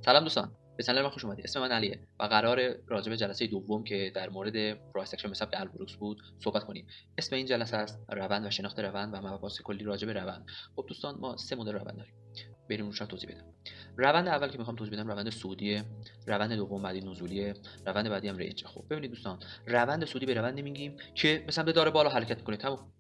سلام دوستان، به چنل من خوش اومدید. اسم من علیه و قرار راجع به جلسه دوم که در مورد پرایس اکشن به ثبت البروکس بود صحبت کنیم. اسم این جلسه است روند و شناخت روند و مباحث کلی راجع به روند. خب دوستان، ما 3 مدل روند داریم. بریم روشون توضیح بدم. روند اول که میخوام توضیح بدم روند سودیه، روند دوم بعدی نزولیه، روند بعدی هم رنج. خب ببینید دوستان، روند سودی به روندی میگیم که به سمت داره بالا حرکت میکنه. تمام.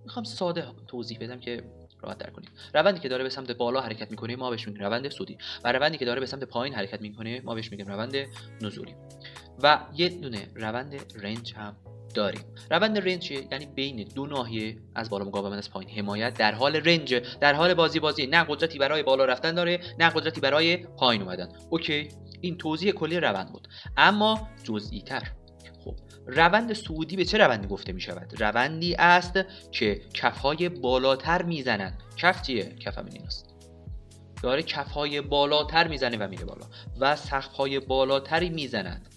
میخوام ساده توضیح بدم که راحت تر کنید. روندی که داره به سمت بالا حرکت میکنه ما بهش میگیم روند سودی و روندی که داره به سمت پایین حرکت میکنه ما بهش میگیم روند نزولی. و یه دونه روند رنج هم داریم. روند رنج یعنی بین دو ناحیه از بالا مقاومت از پایین حمایت در حال رنج، در حال بازی نه قدرتی برای بالا رفتن داره نه قدرتی برای پایین اومدن. اوکی، این توضیح کلی روند بود. اما جزئی تر، خب روند سودی به چه روندی گفته می شود؟ روندی است که کفهای بالاتر میزنند. کف چیه؟ کف همین ایناست، داره کفهای بالاتر میزنه و میره بالا و سقفهای بالاتری میزند.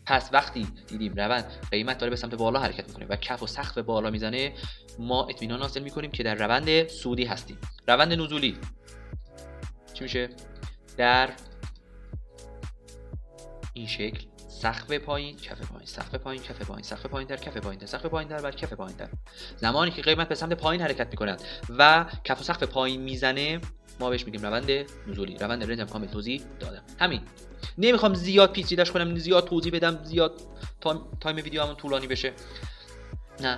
پس وقتی دیدیم روند قیمت داره به سمت بالا حرکت میکنه و کف و سقف بالا میزنه، ما اطمینان حاصل میکنیم که در روند سودی هستیم. روند نزولی چی میشه؟ در این شکل سقف پایین کف پایین، سقف پایین کف پایین، سقف پایین در کف پایین در، سقف پایین در بر کف پایین در. زمانی که قیمت به سمت پایین حرکت میکند و کف و سقف پایین میزنه ما بهش میگیم روند نزولی. روند رنج هم کامل توضیح دادم. همین، نمیخوام زیاد پیچیده‌اش کنم، زیاد توضیح بدم، زیاد تایم ویدیو همون طولانی بشه. نه،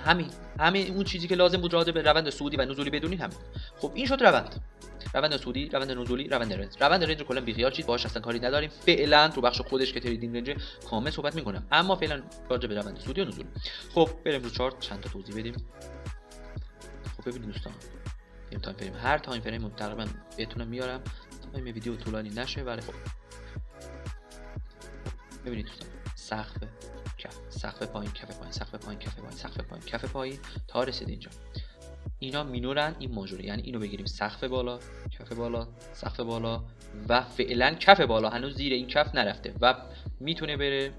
همین اون چیزی که لازم بود راجع به روند سودی و نزولی بدونید همین. خب این شد روند سودی، روند نزولی، روند رنج. روند رنج رو کلا بیخیال شید، باهاش اصلا کاری نداریم. فعلا تو بخش خودش که تریدینگ رنج کامل صحبت میکنم، اما فعلا راجع به روند سودی و نزولی. خب بریم رو چارت چند تا توضیح بدیم. خب ببینید دوستان، این تایم فریم، هر تایم فریم تقریبا بهتون میارم تا این ویدیو طولانی نشه. ولی خب ببینید دوستان، سقف کف، سقف پایین کف پایین، سقف پایین کف پایین، سقف پایین کف پایین تا رسید اینجا. اینا مینورن، این ماژوره. یعنی اینو بگیریم سقف بالا کف بالا سقف بالا و فعلا کف بالا هنوز زیر این کف نرفته و میتونه بره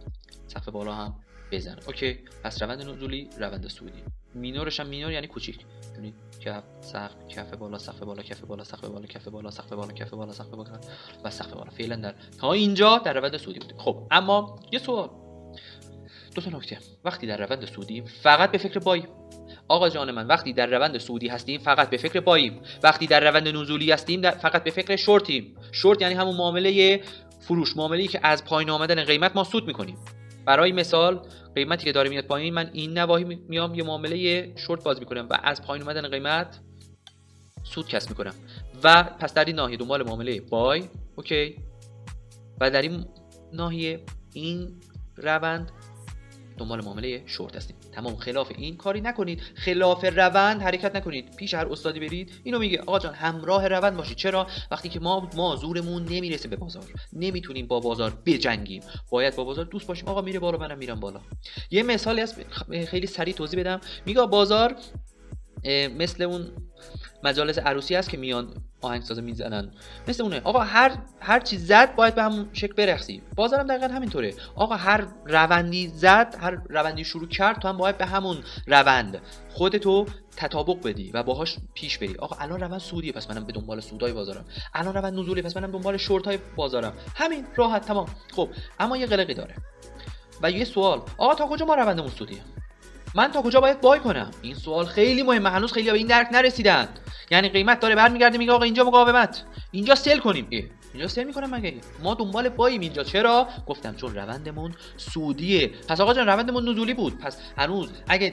سقف بالا هم بزنه. اوکی، پس روند نزولی، روند سودی. مینورش هم مینور یعنی کوچیک، یعنی کف سقف کف بالا سقف بالا کف بالا سقف بالا کف بالا سقف بالا کف بالا سقف بالا و سقف بالا. فعلا در تا اینجا در روند سودی بوده. خب اما یه سوال، دو تا نکته. وقتی در روند سودی فقط به فکر بای، آقا جان من، وقتی در روند سودی هستیم فقط به فکر باییم. وقتی در روند نزولی هستیم فقط به فکر شورتیم. شورت یعنی همون معامله فروش، معامله‌ای که از پایین آمدن قیمت ما سود میکنیم. برای مثال قیمتی که داره میاد پایین، من این نواحی میام یه معامله شورت باز میکنم و از پایین اومدن قیمت سود کسب میکنم و پس در این ناحیه دنبال معامله بای. اوکی، و در این ناحیه این روند دنبال معامله شورت هستیم. تمام. خلاف این کاری نکنید، خلاف روند حرکت نکنید. پیش هر استادی برید اینو میگه آقا جان همراه روند باشید. چرا؟ وقتی که ما زورمون نمیرسه به بازار، نمیتونیم با بازار بجنگیم، باید با بازار دوست باشیم. آقا میره بالا منم میرم بالا. یه مثالی هست خیلی سریع توضیح بدم. میگه بازار مثل اون مجالس عروسی هست که میان آهنگساز میزنن، مثل اونه. آقا هر چی زد باید به همون شکل برقصی. بازارم دقیقاً همینطوره. آقا هر روندی زد، هر روندی شروع کرد، تو هم باید به همون روند خودتو تطابق بدی و باهاش پیش بری. آقا الان روند سودیه، پس منم به دنبال سودای بازارم. الان روند نزولیه، پس منم دنبال شورتای بازارم. همین راحت، تمام. خب اما یه قلقی داره و یه سوال، آقا تا کجا ما روندمون سودیه؟ من تا کجا باید بای کنم؟ این سوال خیلی مهمه. هنوز خیلی به این درک نرسیدن. یعنی قیمت داره برمیگرده میگه آقا اینجا مقاومت، اینجا سل کنیم. اینجا سل میکنم مگه؟ ما دنبال باییم اینجا. چرا؟ گفتم چون روندمون سودیه. پس آقا جان روندمون نزولی بود. پس هنوز اگه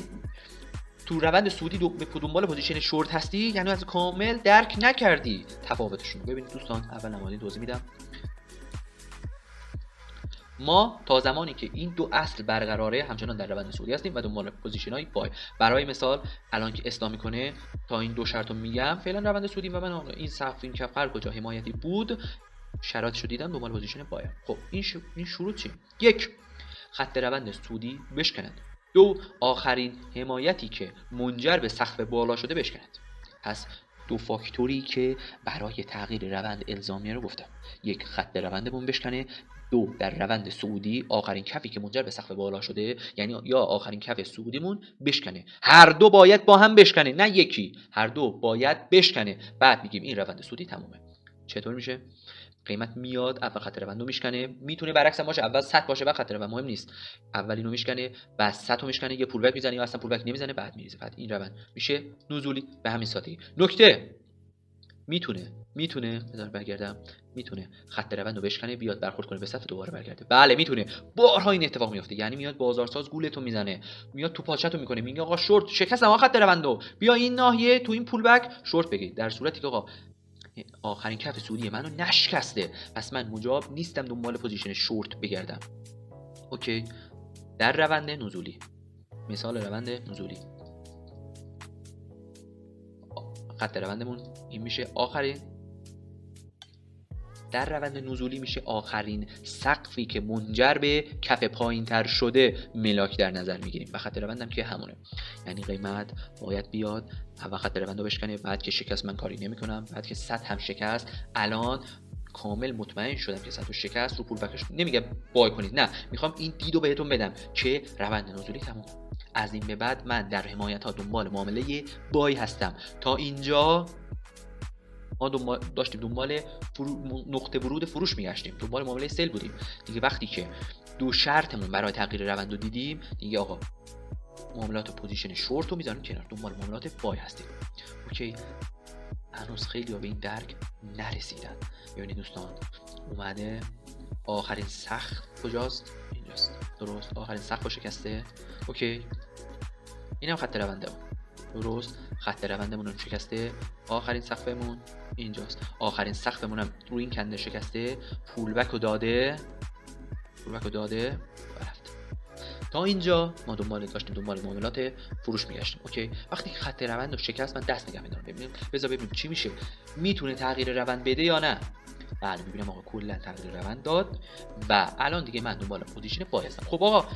تو روند سودی به دنبال پوزیشن شورت هستی، یعنی از کامل درک نکردی تفاوتشون. ببینید دوستان، اول نمادین توضیح میدم. ما تا زمانی که این دو اصل برقراره همچنان در روند سودی هستیم و دنبال پوزیشن های بای. برای مثال الان که اسلام میکنه تا این دو شرط رو میگم، فعلا روند سودی و من این سقف این کف هر کجا حمایتی بود شرایطش رو دیدم، دنبال پوزیشن بای. خب این شروط چی؟ 1. خط روند سودی بشکند. 2. آخرین حمایتی که منجر به سقف بالا شده بشکند. پس دو فاکتوری که برای تغییر روند الزامیه رو گفتم. 1. خط روندمون بشکنه. 2. در روند سعودی آخرین کفی که منجر به سقف بالا شده، یعنی یا آخرین کف سعودیمون بشکنه. هر دو باید با هم بشکنه، نه یکی، هر دو باید بشکنه. بعد میگیم این روند سعودی تمومه. چطور میشه؟ قیمت میاد اول خط روند رو میشکنه، میتونه برعکس هم باشه، اول 100 باشه بعد خط روند، مهم نیست، اول اینو میشکنه بعد 100 رو میشکنه، یه پول بک میزنه یا اصلا پول بک نمیزنه بعد میریزه، بعد این روند میشه نزولی. به همین سادگی. نکته میتونه بذار برگردم، میتونه خط روند رو بشکنه بیاد برخورد کنه به صفر دوباره برگرده. بله میتونه، بارها این اتفاق میفته. یعنی میاد بازارساز گولتو میزنه، میاد تو پاچتو میکنه، میگه آقا شورت شکستم آقا خط روندو، بیا این ناحیه تو این پول بک شورت بگیر، در صورتی که آقا آخرین کف سعودی منو نشکسته، پس من مجاب نیستم دنبال پوزیشن شورت بگردم. اوکی. در روند نزولی، مثال روند نزولی، خط روندمون این میشه آخرین، در روند نزولی میشه آخرین سقفی که منجر به کف پایین تر شده ملاک در نظر میگیریم و خط روندم که همونه. یعنی قیمت باید بیاد اول خط روند رو بشکنه، بعد که شکست من کاری نمیکنم، بعد که 100 هم شکست، الان کامل مطمئن شدم که 100 شکست رو پول بکش نمیگم بای کنید، نه میخوام این دیدو بهتون بدم که روند نزولی تموم، از این به بعد من در حمایت ها دنبال معامله بای هستم. تا اینجا ما داشتیم دنبال نقطه ورود فروش میگشتیم، دنبال معامله سل بودیم دیگه. وقتی که دو شرطمون برای تغییر روند رو دیدیم دیگه، آقا معاملات پوزیشن شورت رو میذاریم کنار، دنبال معاملات بای هستیم. اوکی. هنوز خیلی ها به این درک نرسیدن. ببینید دوستان، اومده آخرین سقف کجاست؟ اینجاست، درست آخرین سقف شکسته. اوکی، اینم خط روندمون، درست خط روندمون رو شکسته، آخرین سقفمون اینجاست، آخرین سقفمون هم روی این کنده شکسته، پول بک رو داده رفت. تا اینجا ما داشتیم دنبال معاملات فروش میگشتیم. اوکی. وقتی خط روند رو شکست من دست نگه میدارم، ببینیم چی میشه، میتونه تغییر روند بده یا نه. بله میبینم آقا کلا تغییر روند داد و الان دیگه من دنبال پوزیشن بای هستم. خب آقا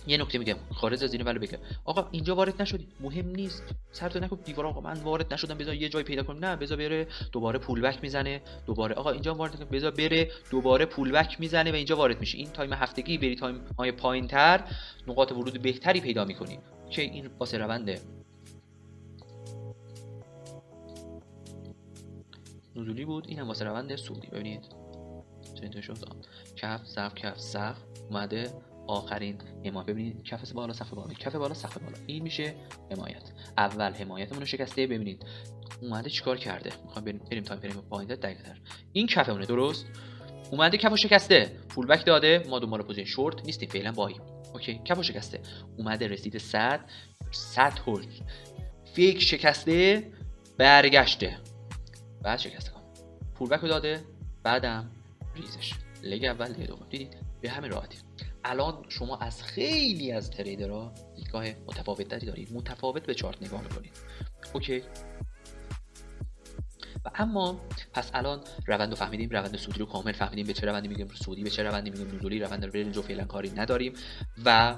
یه نکته میگم خارج از اینو، ولی بگم آقا اینجا وارد نشدی مهم نیست، سرت نکن دیوار آقا من وارد نشدم بذار یه جای پیدا کنم، نه بذار بره دوباره پول بک میزنه، دوباره آقا اینجا وارد نکن بذار بره دوباره پول بک میزنه و اینجا وارد میشه. این تایم هفتگی بری تایم های پایینتر نقاط ورود بهتری پیدا میکنی که این واسه روند نزولی بود، این هم واسه روند سعودی. ببینید چطور شد، کف سقف اومده آخرین حمایت، ببینید کف بالا سقف بالا، کف بالا سقف بالا، این میشه حمایت. اول حمایتمون رو شکسته، ببینید اومده چیکار کرده، میخوام بریم تایم فریم پایین دقیق‌تر، این کفمونه درست اومده کفو شکسته، پول بک داده، ما دنبال پوزیشن شورت نیستیم فعلا باییم. اوکی، کفو شکسته اومده رسیده 100 فیک شکسته، برگشته بعد شکسته پول بک داده، بعدم ریزش، لگ اول لگ دوم. دیدید به همین راحتی. الان شما از خیلی از تریدرها دیدگاه متفاوت‌تری دارید، متفاوت به چارت نگاه می‌کنید. اوکی. و اما پس الان روند رو فهمیدیم، روند سعودی رو کامل فهمیدیم، به چه روندی میگیم سعودی، به چه روندی میگیم نزولی، روند رنج رو فعلا کاری نداریم و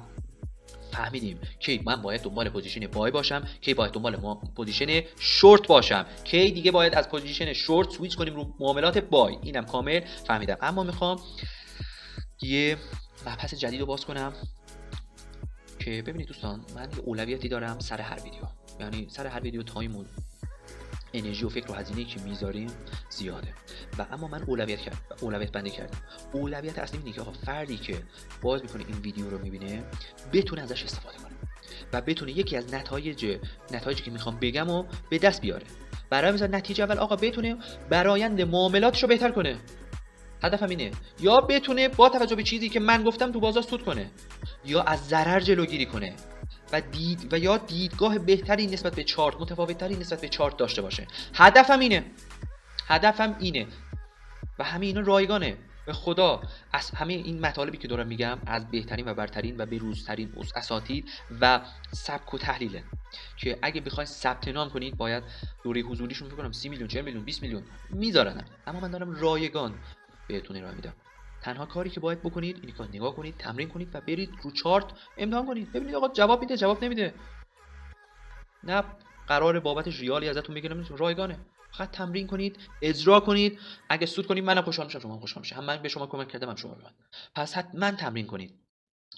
فهمیدیم که من باید دنبال پوزیشن بای باشم، کی باید دنبال پوزیشن شورت باشم، کی دیگه باید از پوزیشن شورت سویچ کنیم رو معاملات بای. اینم کامل فهمیدم. اما میخوام یه مبحث جدید رو باز کنم که ببینید دوستان، من یه اولویتی دارم سر هر ویدیو، یعنی سر هر ویدیو تایم و انرژی و فکر و هزینه‌ای که میذاریم زیاده و اما من اولویت بندی کردم. اولویت اصلی اینه که آقا فردی که باز میکنه این ویدیو رو میبینه بتونه ازش استفاده کنه و بتونه یکی از نتایجی که میخوام بگم و به دست بیاره. برای مثلا نتیجه اول آقا بتونه برآیند معاملاتش رو بهتر کنه، هدفم اینه، یا بتونه با توجه به چیزی که من گفتم تو بازار سود کنه، یا از ضرر جلوگیری کنه و یا دیدگاه بهتری نسبت به چارت، متفاوت‌تری نسبت به چارت داشته باشه. هدفم اینه و همه اینا رایگانه. به خدا از همه این مطالبی که دارم میگم از بهترین و برترین و بروزترین اساتید و سبک و تحلیله که اگه بخواید ثبت نام کنید باید دوره حضوریشون فکر کنم 30 میلیون 40 میلیون 20 میلیون میذارن، اما من دارم رایگان بهتون ارائه میدم. تنها کاری که باید بکنید اینه که نگاه کنید، تمرین کنید و برید رو چارت امتحان کنید، ببینید آقا جواب میده جواب نمیده، نه قرار بابتش ریالی ازتون بگیرم، رایگانه. فقط تمرین کنید، اجرا کنید، اگه سود کنید منم خوشحال میشم، شما هم خوشحال میشید، هم من به شما کمک کردم هم شما به من. پس حتما تمرین کنید.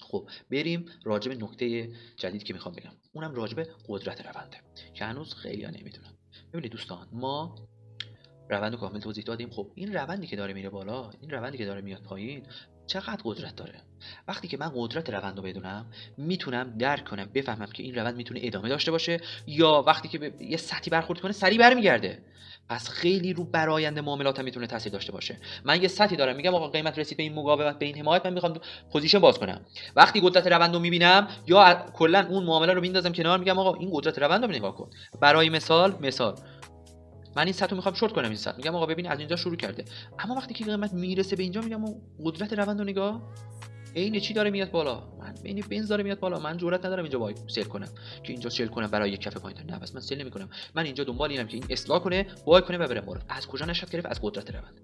خب بریم راجع به نکته جدید که میخوام بگم، اونم راجع به قدرت رونده که هنوز خیلی‌ها نمیدونن. ببینید دوستان، ما روند رو کامل توضیح دادیم. خب این روندی که داره میره بالا، این روندی که داره میاد پایین، چقدر قدرت داره؟ وقتی که من قدرت روند رو بدونم، میتونم درک کنم، بفهمم که این روند میتونه ادامه داشته باشه یا وقتی که به یه سطحی برخورد کنه سریع برمیگرده. پس خیلی رو برآیند معاملاتم میتونه تاثیر داشته باشه. من یه سطحی دارم میگم آقا قیمت رسید به این مقاومت، به این حمایت، من میخوام پوزیشن باز کنم. وقتی قدرت روند رو میبینم یا کلا اون معامله رو میندازم کنار، میگم آقا این قدرت روند رو نگاه کن. برای مثال من این سطح رو میخوام شورت کنم، این سطح میگم آقا ببین از اینجا شروع کرده، اما وقتی که قیمت میرسه به اینجا میگم قدرت روند رو نگاه، عین چی داره میاد بالا، من بین بنز داره میاد بالا، من جرئت ندارم اینجا وای سل کنم که اینجا سل کنم برای یک کف پایینتر، نه بس من سل نمیکنم. من اینجا دنبال اینم که این اصلاح کنه، وای کنه و بره بالا. از کجا نشد گرفت؟ از قدرت روند.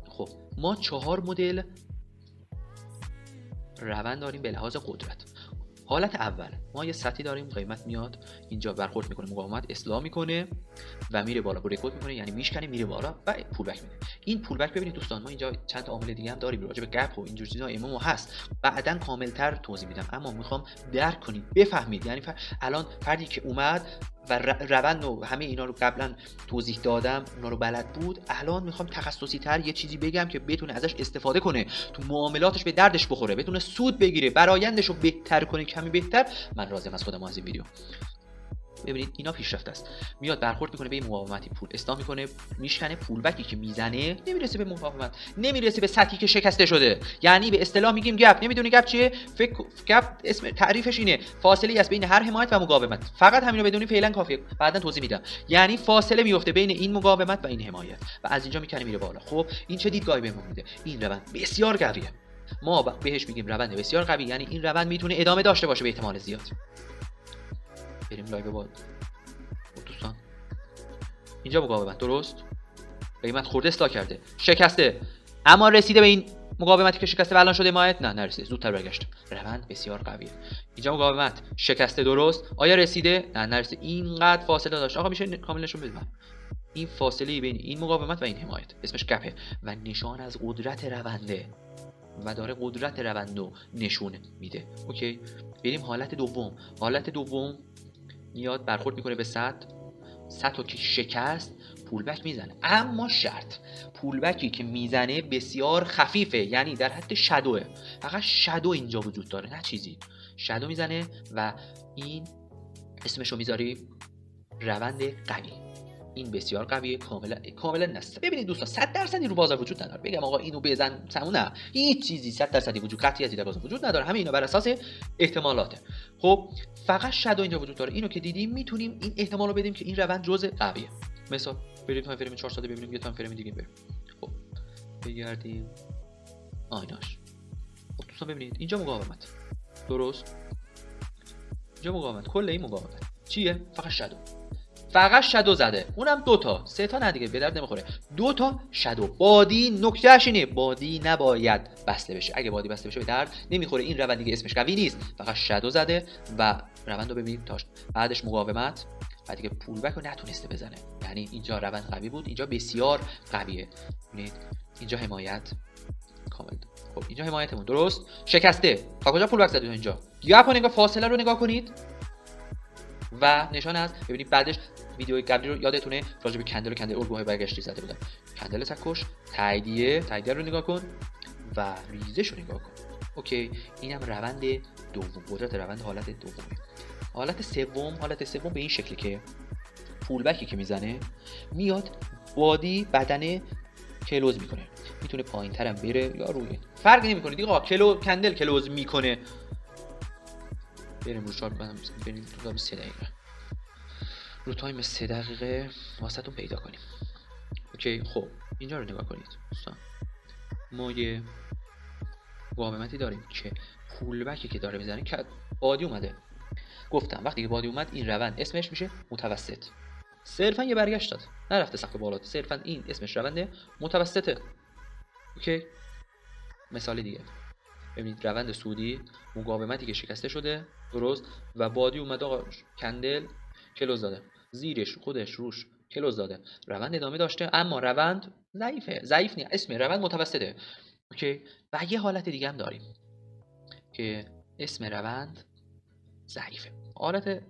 خب ما 4 مدل روند داریم به لحاظ قدرت. حالت اول ما یه سطحی داریم، قیمت میاد اینجا برخورد میکنه، مقاومت اصلاح میکنه و میره بالا، بریکوت میکنه یعنی میشکنه میره بالا و پول بک میده. این پول بک ببینید دوستان، ما اینجا چند تا عامل دیگه هم داریم راجع به گپ و اینجور چیزا امام هست، بعداً کاملتر توضیح میدم، اما میخوام درک کنید بفهمید. یعنی الان فردی که اومد و روند و همه اینا رو قبلا توضیح دادم، اونا رو بلد بود، الان میخوام تخصصی تر یه چیزی بگم که بتونه ازش استفاده کنه، تو معاملاتش به دردش بخوره، بتونه سود بگیره، برآیندش رو بهتر کنه، کمی بهتر. من راضیم از خودم از این ویدیو. ببینید اینا پیشرفت است. میاد برخورد میکنه به این مقاومتی، پول اصلاح میکنه، میشکنه، پول بکی که میزنه نمیرسه به مقاومت، نمیرسه به سطحی که شکسته شده. یعنی به اصطلاح میگیم گپ. نمیدونی گپ چیه؟ گپ اسم تعریفش اینه، فاصله ای است بین هر حمایت و مقاومت. فقط همین رو بدونی فعلا کافیه، بعدا توضیح میدم. یعنی فاصله میفته بین این مقاومت و این حمایت و از اینجا میکنه میره بالا. خب این چه دیدگاهی بهمون میده؟ این روند بسیار قویه، ما بهش میگیم روند بسیار قوی، یعنی این روند میتونه ادامه داشته باشه به احتمال زیاد. بریم لایو بعد. دوستان اینجا مقاومت، درست؟ قیمت خورده اصلاح کرده، شکسته، اما رسیده به این مقاومتی که شکسته و الان شده حمایت؟ نه نرسیده، زودتر برگشت. روند بسیار قویه. اینجا مقاومت شکسته، درست؟ آیا رسیده؟ نه نرسیده، اینقدر فاصله داشت. آقا میشه کامل نشون بدید؟ این فاصله بین این مقاومت و این حمایت اسمش گپه و نشان از قدرت رونده و داره قدرت روند رو نشون میده. اوکی، بریم حالت دوم. حالت دوم میاد برخورد میکنه به سطح رو که شکست، پولبک میزنه، اما شرط پولبکی که میزنه بسیار خفیفه، یعنی در حد شادوه، فقط شادو اینجا وجود داره نه چیزی. شادو میزنه و این اسمشو میذاری روند قوی. این بسیار قویه، کاملا نست. ببینید دوستان 100% رو بازار وجود نداره بگم آقا اینو بزن سمونه، هیچ چیزی 100% وجود قطعیتی در بازار وجود نداره، همه اینا بر اساس احتمالاته. خب فقط شادو اینجا وجود داره، اینو که دیدیم میتونیم این احتمال رو بدیم که این روند جزء قویه. مثلا بریم تایم فریم 4 ساعته ببینیم، یه تایم فریم دیگه بریم. خب بگردیم آیناش. خب دوستان ببینید اینجا مقاومت، درست؟ اینجا مقاومت، کل این مقاومت چیه؟ فقط شادو زده، اونم 2 تا 3 تا نه دیگه به درد نمیخوره. 2 تا شادو. بادی نکتهش اینه بادی نباید بسته بشه، اگه بادی بسته بشه به درد نمیخوره. این روند دیگه اسمش قوی نیست، فقط شادو زده و روند رو ببینید تاش بعدش مقاومت، بعد دیگه پول بک رو نتونسته بزنه، یعنی اینجا روند قوی بود، اینجا بسیار قویه. ببینید اینجا حمایت کامل. خب اینجا حمایتمون درست شکسته، تا کجا پول بک زده؟ اینجا گپ کنید، فاصله رو نگاه کنید و نشان از ببینید بعدش ویدیو قبلی رو یادتونه راجع به کندل الگوهای برگشتی زده بودم. کندل تکش، تاییدیه رو نگاه کن و ریزش رو نگاه کن. اوکی، اینم روند دوم، قدرت روند حالت دومه. حالت سوم به این شکلی که پول بکی که میزنه میاد بادی بدنه کلوز میکنه، میتونه پایین‌تر هم بره یا روی، فرق نمیکنه دیگه. آقا کندل کلوز میکنه. بریم رو چارت، بریم تو 3 دقیقه رو تایم 3 دقیقه واسهتون پیدا کنیم. اوکی، خب اینجا رو نگاه کنید دوستان، ما یه مقاومتی داریم که پول بکی که داره میزنه که بادی اومده. گفتم وقتی که بادی اومد این روند اسمش میشه متوسط، صرفا یه برگشت داد، نرفته سقف بالا، صرفا این اسمش روند متوسطه. اوکی، مثال دیگه ببینید روند سودی، مقاومتی که شکسته شده، درست، و بادی اومده آقا کندل کلوز داده، زیرش خودش روش کلوز داده، روند ادامه داشته اما روند ضعیف نیست، اسم روند متوسطه. اوکی، و یه حالت دیگه هم داریم که اسم روند ضعیفه. حالت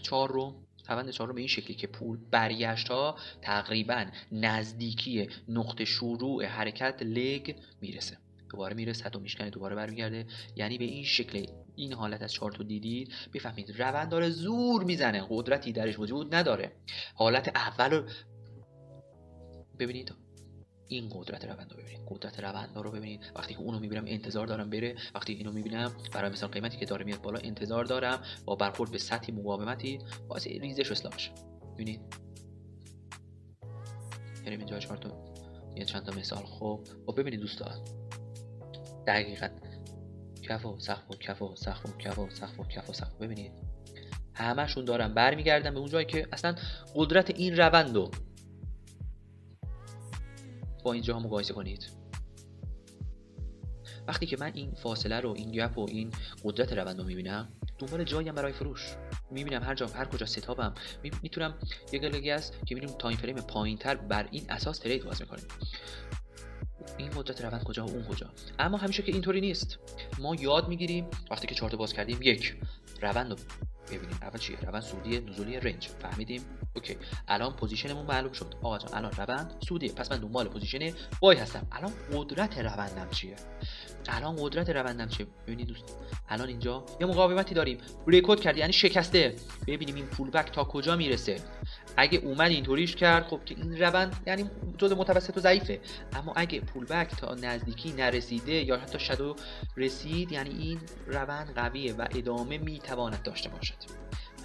4 رو روند چهارم به این شکلی که پول برگشت ها تقریبا نزدیکی نقطه شروع حرکت لگ میرسه، دوباره میره صد و میشکنه، دوباره برمیگرده. یعنی به این شکل این حالت از چارت رو دیدید بفهمید روند داره زور میزنه، قدرتی درش وجود نداره. حالت اول رو ببینید، این قدرت روند رو ببینید، قدرت روند رو ببینید. وقتی که اونو میبینم انتظار دارم بره، وقتی اینو میبینم برای مثلا قیمتی که داره میاد بالا انتظار دارم با برخورد به سطحی مقاومتی واسه ریزش اصلاح بشه. ببینید بریم اینجا چارت یه چند تا مثال. خب ببینید دوستان، دقیقاً کف و سقف و کف و سقف و کف و سقف و کف و سقف، ببینید همشون دارن برمیگردن به اون جایی که اصلا قدرت این روند رو با اینجا مقایسه کنید. وقتی که من این فاصله رو، این گپ و این قدرت روند رو میبینم، دنبال جایی هم برای فروش میبینم، هر کجا ستاپم میتونم یه گلگی است که میریم تایم فریم پایینتر بر این اساس ترید باز میکنیم. این قدرت روند کجا و اون کجا. اما همیشه که اینطوری نیست. ما یاد میگیریم وقتی که چارت باز کردیم یک روند رو ببینیم اول چیه، روند سودی نزولی رنج، فهمیدیم اوکی الان پوزیشنمون معلوم شد، آقا جان الان روند سودیه، پس من دنبال پوزیشن بای هستم. الان قدرت روندم چیه، ببینید دوست، الان اینجا یه مقاومتی داریم، بریکوت کرد یعنی شکسته. ببینیم این پول بک تا کجا میرسه. اگه اومد اینطوریش کرد خب که این روند یعنی جزء متوسط و ضعیفه. اما اگه پول بک تا نزدیکی نرسیده یا حتی شادو رسید، یعنی این روند قویه و ادامه میتواند داشته باشد.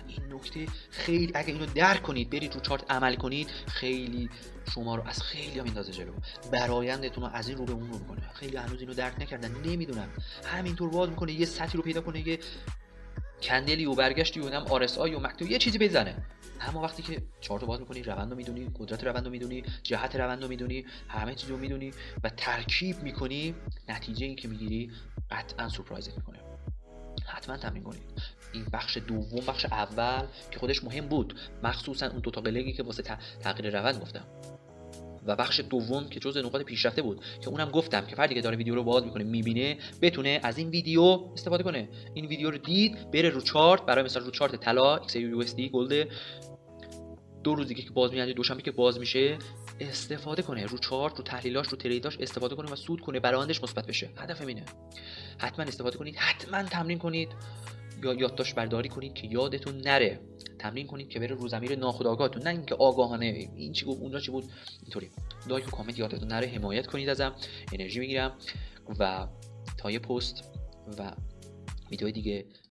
این نکته خیلی، اگه اینو درک کنید برید رو چارت عمل کنید، خیلی شما رو از خیلی میندازه جلو، برآیندتون رو از این رو به اون رو میکنه. خیلی هنوز اینو درک نکردن، نمیدونن، همینطور باز میکنه یه سطحی رو پیدا کنه، یه کندلی و برگشتی و هم RSI و مکتوب یه چیزی بزنه. اما وقتی که چارت رو باز میکنی، روند رو میدونی، قدرت روند رو میدونی، جهت روند رو میدونی، همه چیز رو میدونی و ترکیب میکنی، نتیجه این که میگیری قطعا سورپرایزت میکنه. حتما تمرین کنید. این بخش دوم، بخش اول که خودش مهم بود، مخصوصا اون دو تا قلقی که واسه تغییر روند گفتم، و بخش دوم که جزء نقاط پیشرفته بود که اونم گفتم که فردی که داره ویدیو رو باز میکنه میبینه بتونه از این ویدیو استفاده کنه. این ویدیو رو دید بره رو چارت، برای مثلا رو چارت طلا XAUUSD گلد 2 روز دیگه که باز میاد، دوشنبه که باز میشه استفاده کنه، رو چارت، رو تحلیلاش، رو تریداش استفاده کنه و سود کنه، برآیندش مثبت بشه. هدفم اینه. حتما استفاده کنید، حتما تمرین کنید یا یادداشت برداری کنید که یادتون نره. تمرین کنید که بره رو ضمیر ناخودآگاهتون، نه اینکه آگاهانه این چی بود اونجا چی بود اینطوری. لایک و کامنت یادتون نره، حمایت کنید ازم، انرژی میگیرم. و تا یه پست و ویدیو دیگه